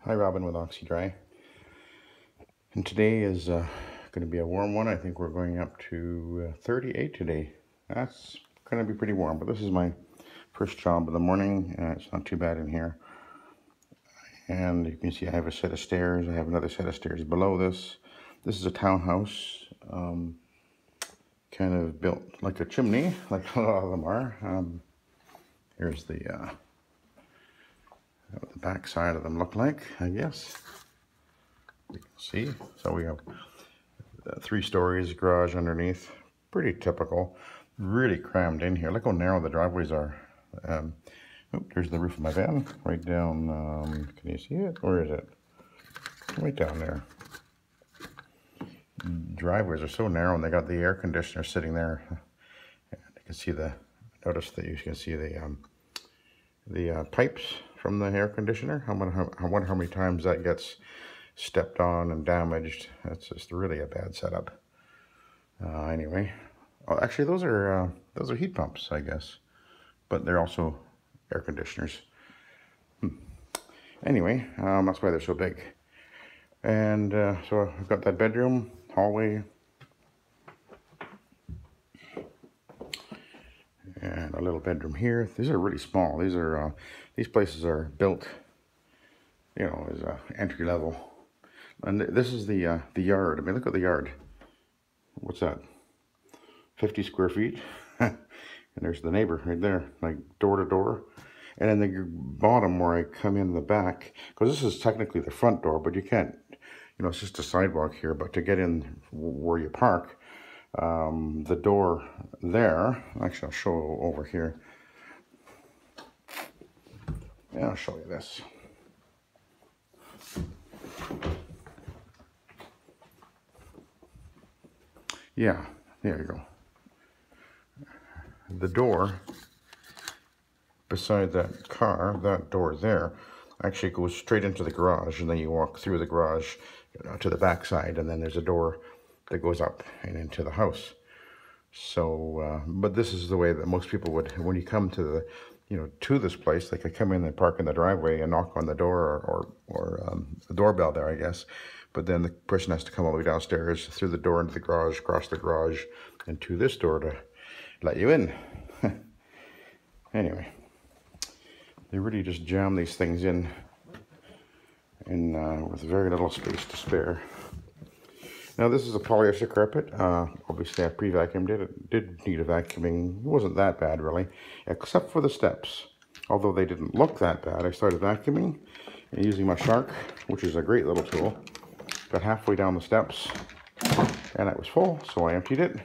Hi, Robin with Oxy-Dry. And today is going to be a warm one. I think we're going up to 38 today. That's going to be pretty warm, but this is my first job of the morning. It's not too bad in here. And you can see I have a set of stairs. I have another set of stairs below this. This is a townhouse, kind of built like a chimney, like a lot of them are. Here's the what the back side of them look like, I guess. You can see. So we have 3 stories, garage underneath. Pretty typical. Really crammed in here. Look how narrow the driveways are. There's the roof of my van. Right down, can you see it? Where is it? Right down there. Driveways are so narrow, and they got the air conditioner sitting there. And you can see notice that you can see the pipes from the air conditioner. I wonder how many times that gets stepped on and damaged. That's just really a bad setup. Anyway, oh, actually those are heat pumps, I guess, but they're also air conditioners. Anyway, that's why they're so big. And so I've got that bedroom, hallway, and a little bedroom here. These are really small. These places are built, you know, as entry level. And this is the yard. I mean, look at the yard. What's that? 50 square feet. And there's the neighbor right there, like door to door. And then the bottom where I come in the back, because this is technically the front door, but you can't, you know, it's just a sidewalk here. But to get in where you park, the door there, actually I'll show over here. Yeah, I'll show you this. Yeah, there you go. The door beside that car, that door there, actually goes straight into the garage, and then you walk through the garage to the back side, and then there's a door that goes up and into the house. So, but this is the way that most people would, when you come to the, you know, to this place, they could come in and park in the driveway and knock on the door or the doorbell there, I guess. But then the person has to come all the way downstairs through the door into the garage, across the garage, and to this door to let you in. Anyway, they really just jam these things in with very little space to spare. Now this is a polyester carpet. Obviously I pre-vacuumed it. It did need a vacuuming. It wasn't that bad really, except for the steps. Although they didn't look that bad, I started vacuuming and using my Shark, which is a great little tool. Got halfway down the steps and it was full, so I emptied it.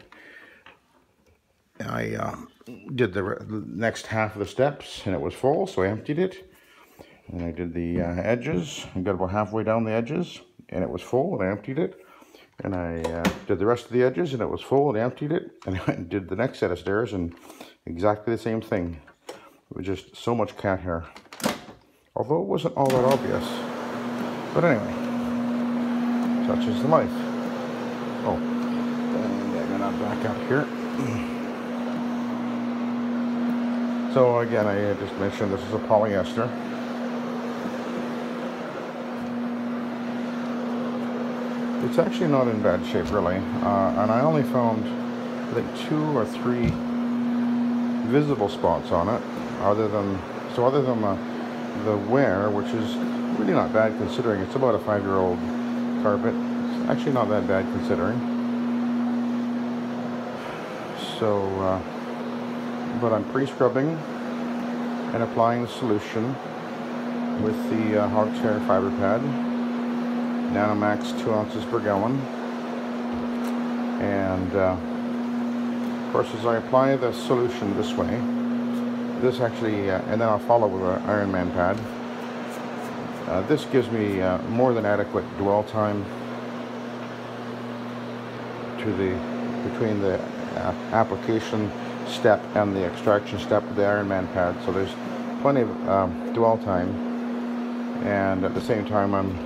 I did the next half of the steps and it was full, so I emptied it. And I did the edges. I got about halfway down the edges and it was full, and I emptied it. And I did the rest of the edges and it was full, and I emptied it. And I did the next set of stairs and exactly the same thing. It was just so much cat hair. Although it wasn't all that obvious. But anyway, such is the life. Oh, and I'm gonna back up here. So again, I just mentioned this is a polyester. It's actually not in bad shape really, and I only found I think 2 or 3 visible spots on it, other than the wear, which is really not bad considering it's about a 5-year-old carpet. It's actually not that bad considering. So, but I'm pre-scrubbing and applying the solution with the Oxy-Dry fiber pad. Nanomax 2 ounces per gallon. And of course, as I apply the solution this way, this actually, and then I'll follow with an Iron Man pad. This gives me more than adequate dwell time between the application step and the extraction step of the Iron Man pad. So there's plenty of dwell time, and at the same time I'm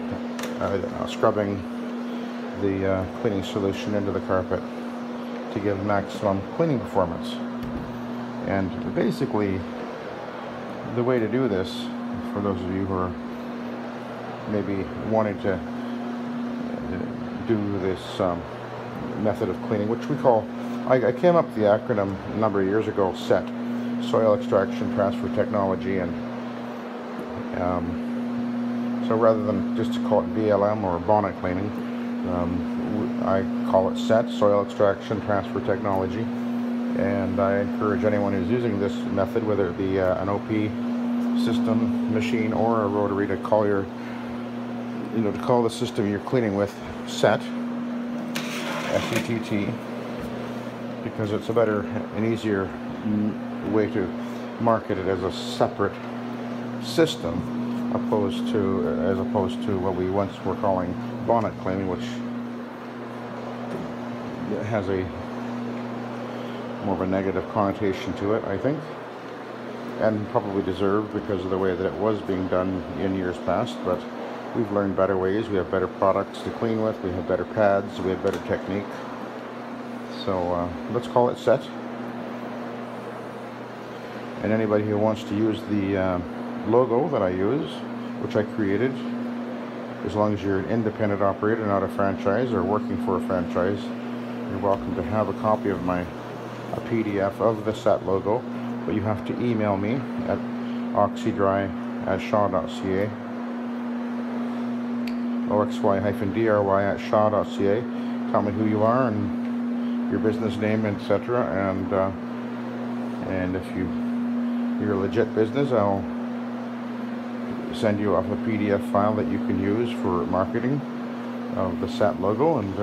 scrubbing the cleaning solution into the carpet to give maximum cleaning performance. And basically the way to do this, for those of you who are maybe wanting to do this method of cleaning, which we call, I came up with the acronym a number of years ago, SET, Soil Extraction Transfer Technology, and so rather than just to call it VLM or bonnet cleaning, I call it SET, Soil Extraction Transfer Technology, and I encourage anyone who's using this method, whether it be an OP system, machine, or a rotary, to call your, to call the system you're cleaning with SET, S-E-T-T, because it's a better and easier way to market it as a separate system, as opposed to what we once were calling bonnet cleaning, which has a more of a negative connotation to it, I think, and probably deserved because of the way that it was being done in years past. But we've learned better ways. We have better products to clean with. We have better pads. We have better technique. So let's call it SET. And anybody who wants to use the logo that I use, which I created, as long as you're an independent operator, not a franchise or working for a franchise, you're welcome to have a copy of a PDF of the SET logo, but you have to email me at oxydry@shaw.ca, oxy-dry@shaw.ca. Tell me who you are and your business name, etc. And if you're a legit business, I'll send you off a PDF file that you can use for marketing of the SET logo, and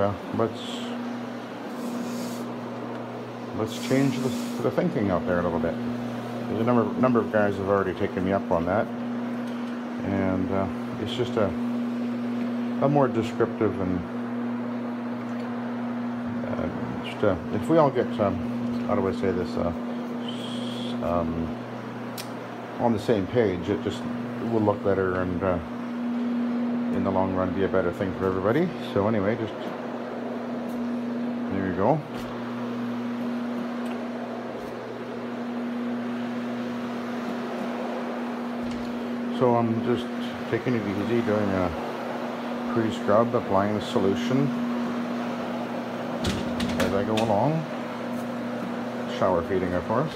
let's change the thinking out there a little bit. There's a number of guys have already taken me up on that, and it's just a more descriptive and if we all get how do I say this, on the same page, it just will look better, and in the long run be a better thing for everybody. So anyway, just there you go. So I'm just taking it easy, doing a pre-scrub, applying the solution as I go along. Shower feeding, of course.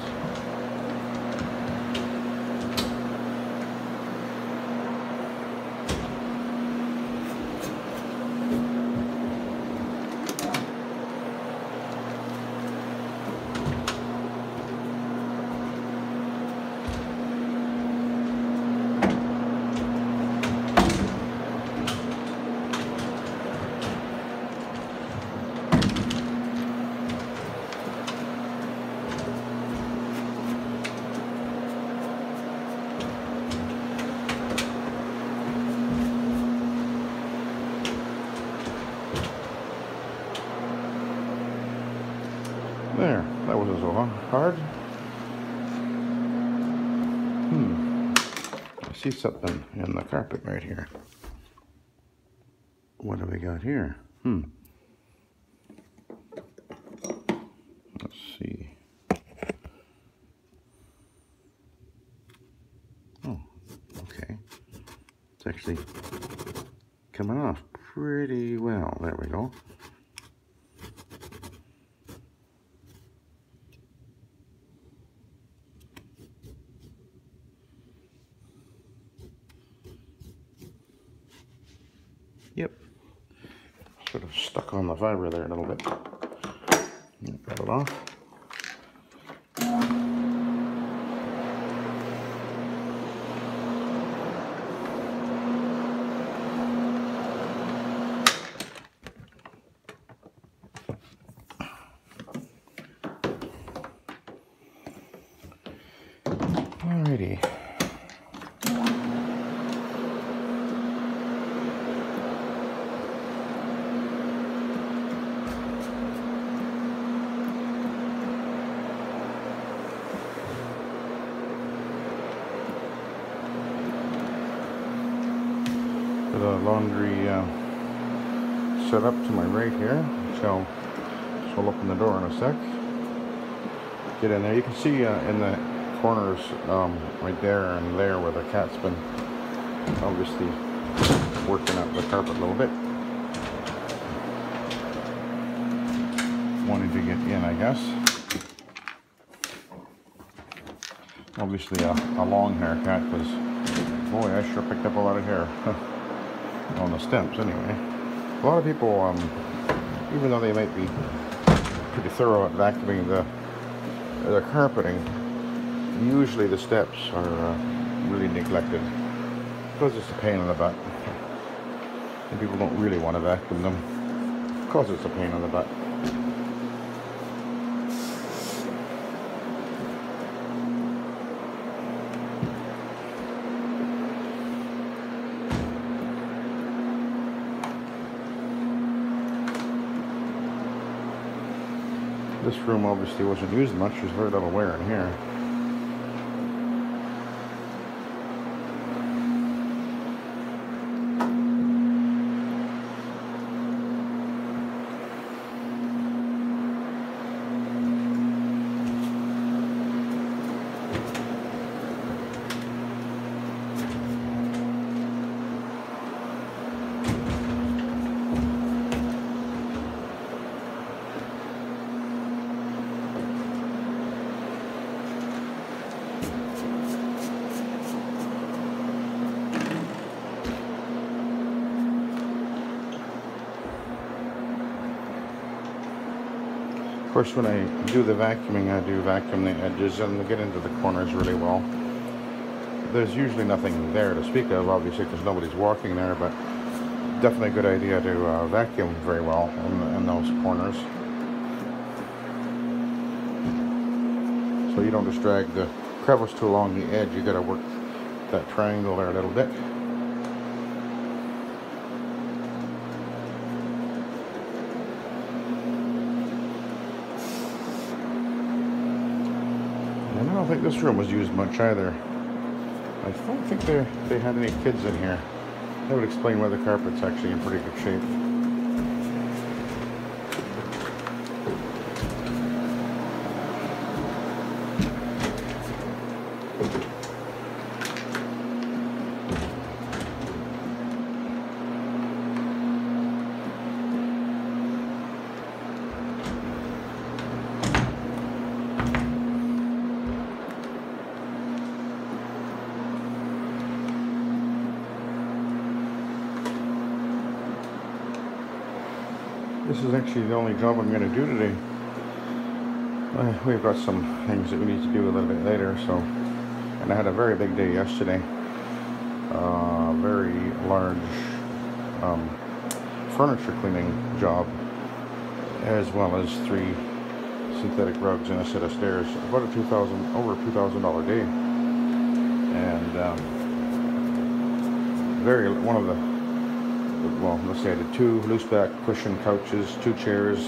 There, that wasn't so hard. I see something in the carpet right here. What do we got here? Let's see. Oh, okay. It's actually coming off pretty well. There we go. Yep, sort of stuck on the fiber there a little bit. Got it off. Alrighty. The laundry set up to my right here, so I'll open the door in a sec. Get in there. You can see in the corners right there and there where the cat's been obviously working up the carpet a little bit. Wanting to get in, I guess. Obviously a long haircut, because boy, I sure picked up a lot of hair on the stems anyway. A lot of people, even though they might be pretty thorough at vacuuming their carpeting, usually the steps are really neglected because it's a pain in the butt, and people don't really want to vacuum them because it's a pain in the butt. This room obviously wasn't used much. There's very little wear in here. Of course, when I do the vacuuming, I do vacuum the edges and get into the corners really well. There's usually nothing there to speak of, obviously, because nobody's walking there, but definitely a good idea to vacuum very well in those corners. So you don't just drag the crevice too along the edge. You got to work that triangle there a little bit. I don't think this room was used much either. I don't think they had any kids in here. That would explain why the carpet's actually in pretty good shape. This is actually the only job I'm going to do today. We've got some things that we need to do a little bit later, so. And I had a very big day yesterday. Very large furniture cleaning job, as well as 3 synthetic rugs and a set of stairs. About over $2,000 day. And one of the, well, let's say I did 2 loose back cushion couches, 2 chairs,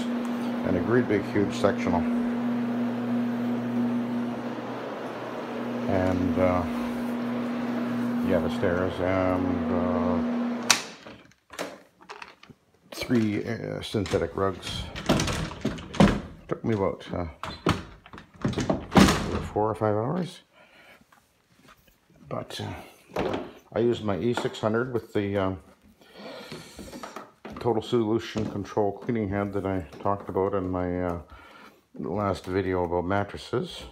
and a great big huge sectional. And yeah, the stairs, and 3 synthetic rugs. Took me about 4 or 5 hours. But I used my E600 with the Total Solution Control cleaning head that I talked about in my last video about mattresses.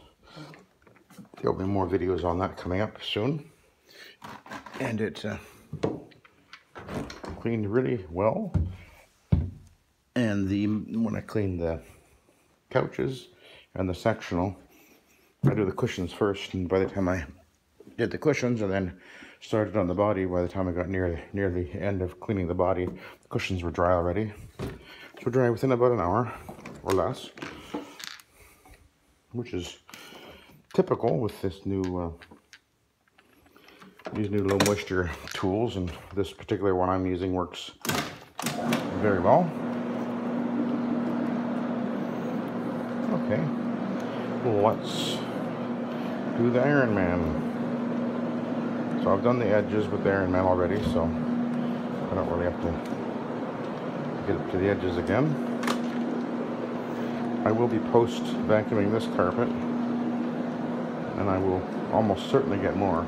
There'll be more videos on that coming up soon. And it cleaned really well. And when I cleaned the couches and the sectional, I do the cushions first, and by the time I did the cushions and then started on the body, by the time I got near the end of cleaning the body, the cushions were dry already. So dry within about an hour or less, which is typical with this new these new low moisture tools, and this particular one I'm using works very well. Okay, well, let's do the Iron Man. So I've done the edges with the Iron Man already, so I don't really have to get up to the edges again. I will be post vacuuming this carpet, and I will almost certainly get more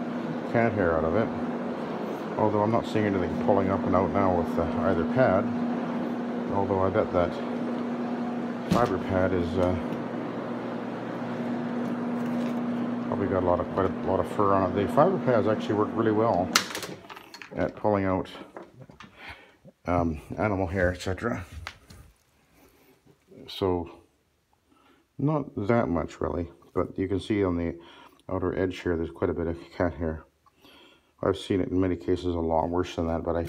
cat hair out of it. Although I'm not seeing anything pulling up and out now with either pad. Although I bet that fiber pad is probably got quite a lot of fur on it. The fiber pads actually work really well at pulling out animal hair, etc. So not that much really, but you can see on the outer edge here there's quite a bit of cat hair. I've seen it in many cases a lot worse than that, but I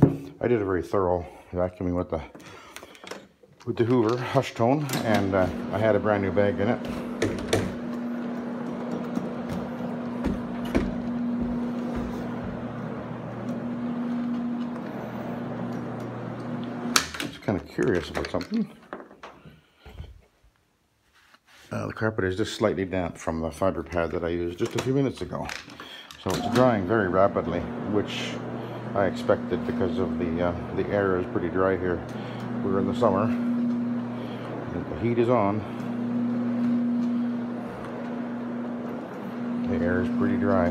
did a very thorough vacuuming with the Hoover Hush Tone, and I had a brand new bag in it. Just kind of curious about something. The carpet is just slightly damp from the fiber pad that I used just a few minutes ago. So it's drying very rapidly, which I expected because of the air is pretty dry here. We're in the summer. The heat is on. The air is pretty dry.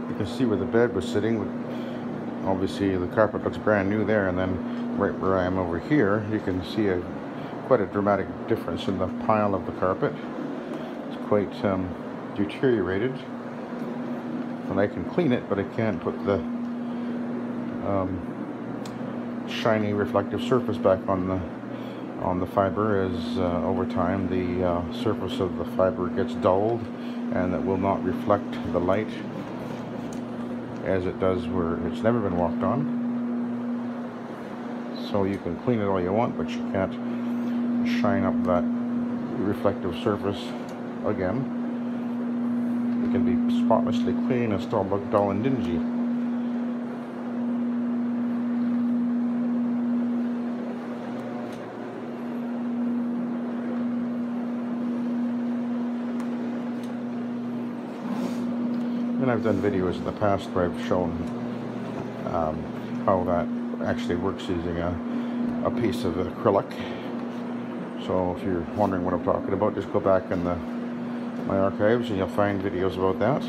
You can see where the bed was sitting. Obviously the carpet looks brand new there, and then right where I am over here you can see quite a dramatic difference in the pile of the carpet. It's quite deteriorated, and I can clean it, but I can't put the shiny reflective surface back on the fiber, as over time the surface of the fiber gets dulled and it will not reflect the light as it does where it's never been walked on. So you can clean it all you want, but you can't shine up that reflective surface again. It can be spotlessly clean and still look dull and dingy. And I've done videos in the past where I've shown how that actually works using a piece of acrylic. So if you're wondering what I'm talking about, just go back in my archives and you'll find videos about that.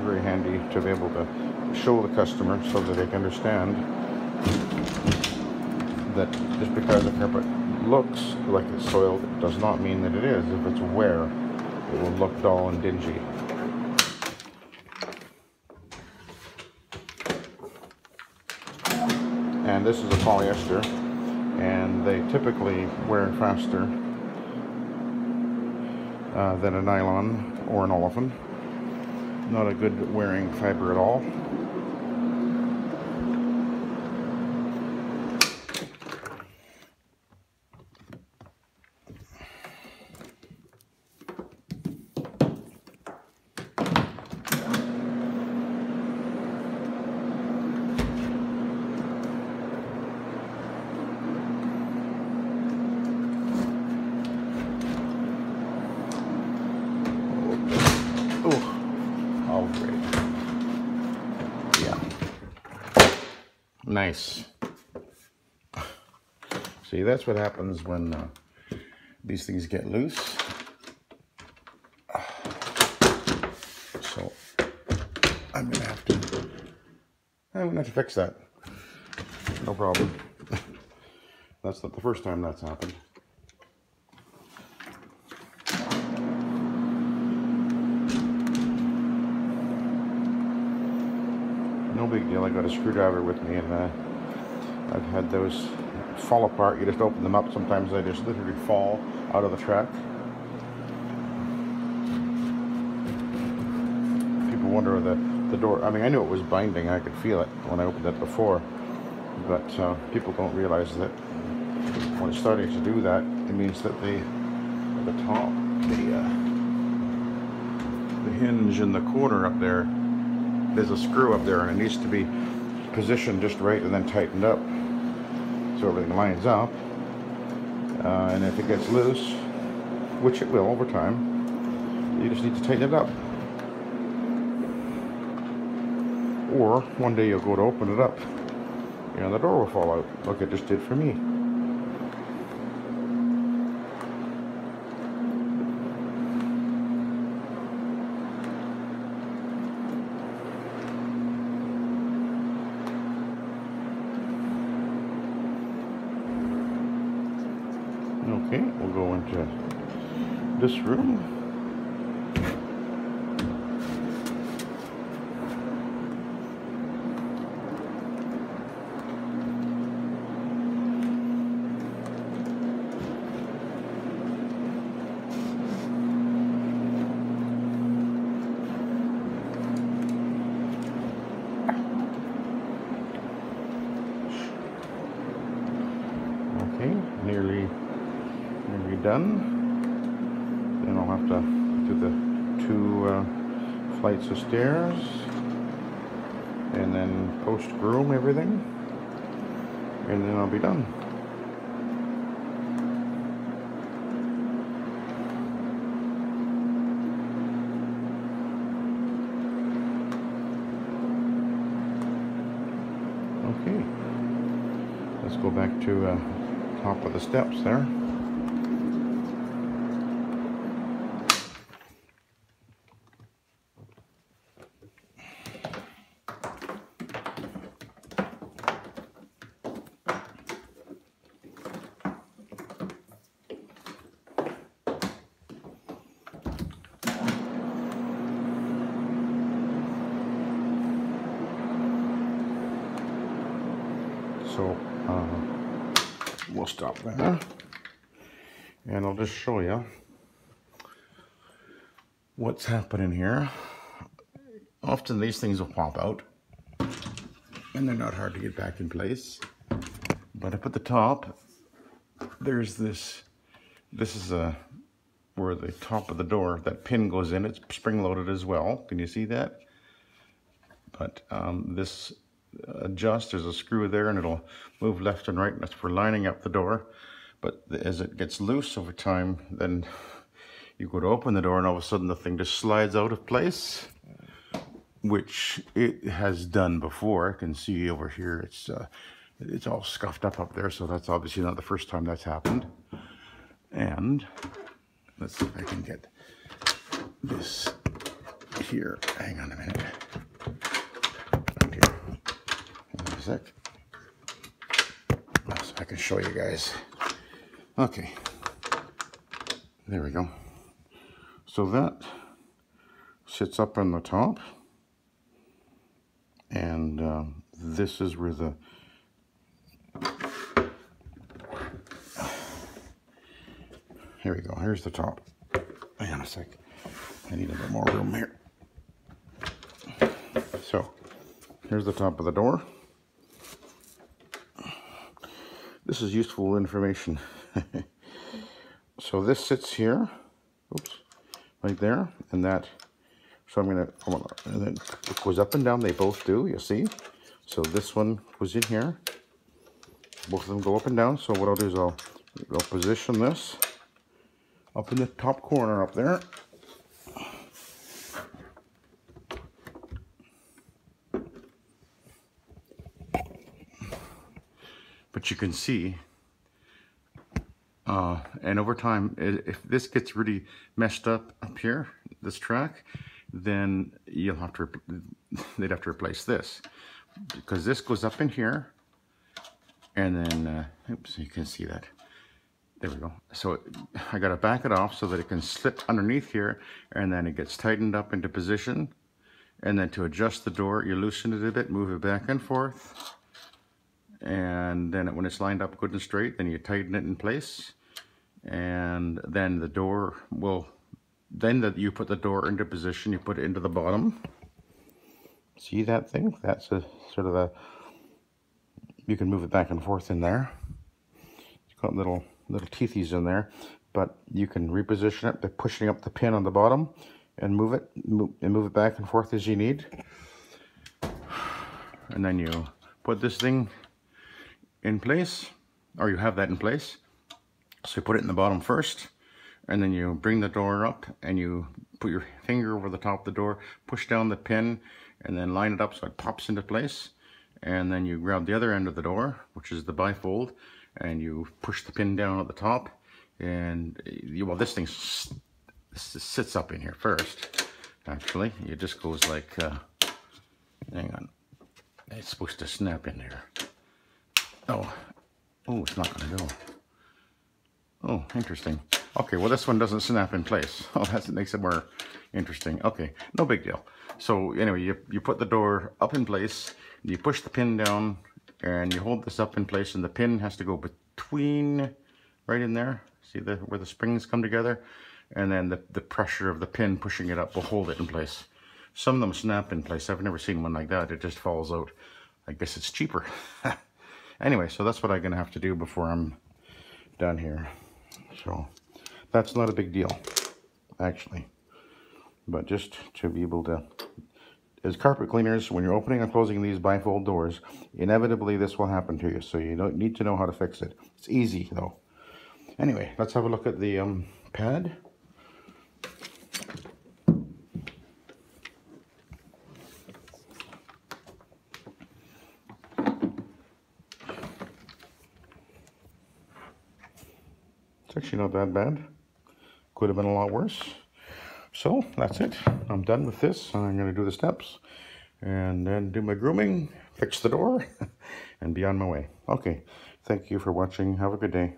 Very handy to be able to show the customer so that they can understand that just because a carpet looks like it's soiled, it does not mean that it is. If it's wear, it will look dull and dingy. And this is a polyester, and they typically wear faster than a nylon or an olefin. Not a good wearing fiber at all. Nice. See, that's what happens when these things get loose. So I'm gonna have to fix that. No problem. That's not the first time that's happened. No big deal. I got a screwdriver with me, and I've had those fall apart. You just open them up. Sometimes they just literally fall out of the track. People wonder the door. I mean, I knew it was binding. I could feel it when I opened it before, but people don't realize that when it's starting to do that, it means that the top, the hinge in the corner up there, there's a screw up there, and it needs to be positioned just right and then tightened up so everything lines up. And if it gets loose, which it will over time, you just need to tighten it up. Or one day you'll go to open it up and the door will fall out, like it just did for me. Okay, we'll go into this room. Okay, nearly done. Then I'll have to do the 2 flights of stairs and then post groom everything, and then I'll be done. Okay, let's go back to top of the steps there. So we'll stop there, and I'll just show you what's happening here. Often these things will pop out, and they're not hard to get back in place. But up at the top, there's this. This is where the top of the door, that pin goes in. It's spring-loaded as well. Can you see that? But this adjusts. There's a screw there, and it'll move left and right, and that's for lining up the door. But as it gets loose over time, then you go to open the door, and all of a sudden the thing just slides out of place, which it has done before. I can see over here it's all scuffed up there, so that's obviously not the first time that's happened. And let's see if I can get this here. Hang on a minute. Sec. So I can show you guys. Okay, there we go. So that sits up on the top, and this is where the here we go. Here's the top. Hang on a sec. I need a bit more room here. So here's the top of the door. This is useful information. So this sits here, oops, right there, and that, so I'm gonna, and then it goes up and down, they both do, you see? So this one goes in here, both of them go up and down, so what I'll do is I'll position this up in the top corner up there. But you can see, and over time, if this gets really messed up here, this track, then you'll have to, they'd have to replace this, because this goes up in here, and then, oops, you can see that. There we go. So I got to back it off so that it can slip underneath here, and then it gets tightened up into position. And then to adjust the door, you loosen it a bit, move it back and forth. And then when it's lined up good and straight, then you tighten it in place, and then the door will, you put the door into position, you put it into the bottom. See that thing? That's a sort of a, you can move it back and forth in there. It's got little teethies in there, but you can reposition it by pushing up the pin on the bottom and move it back and forth as you need. And then you put this thing in place, or you have that in place. So you put it in the bottom first, and then you bring the door up and you put your finger over the top of the door, push down the pin, and then line it up so it pops into place. And then you grab the other end of the door, which is the bifold, and you push the pin down at the top. And well, this thing sits up in here first. Actually, it just goes like, hang on, it's supposed to snap in there. Oh, it's not gonna go. Oh, interesting. Okay, well this one doesn't snap in place. Oh, that makes it more interesting. Okay, no big deal. So anyway, you put the door up in place, and you push the pin down, and you hold this up in place, and the pin has to go between, right in there. See where the springs come together? And then the pressure of the pin pushing it up will hold it in place. Some of them snap in place. I've never seen one like that. It just falls out. I guess it's cheaper. Anyway, so that's what I'm gonna have to do before I'm done here. So that's not a big deal, actually. But just to be able to, as carpet cleaners, when you're opening and closing these bifold doors, inevitably this will happen to you. So you don't need to know how to fix it. It's easy though. Anyway, let's have a look at the pad. It's actually not that bad. Could have been a lot worse. So that's it. I'm done with this. I'm going to do the steps and then do my grooming, fix the door, and be on my way. Okay. Thank you for watching. Have a good day.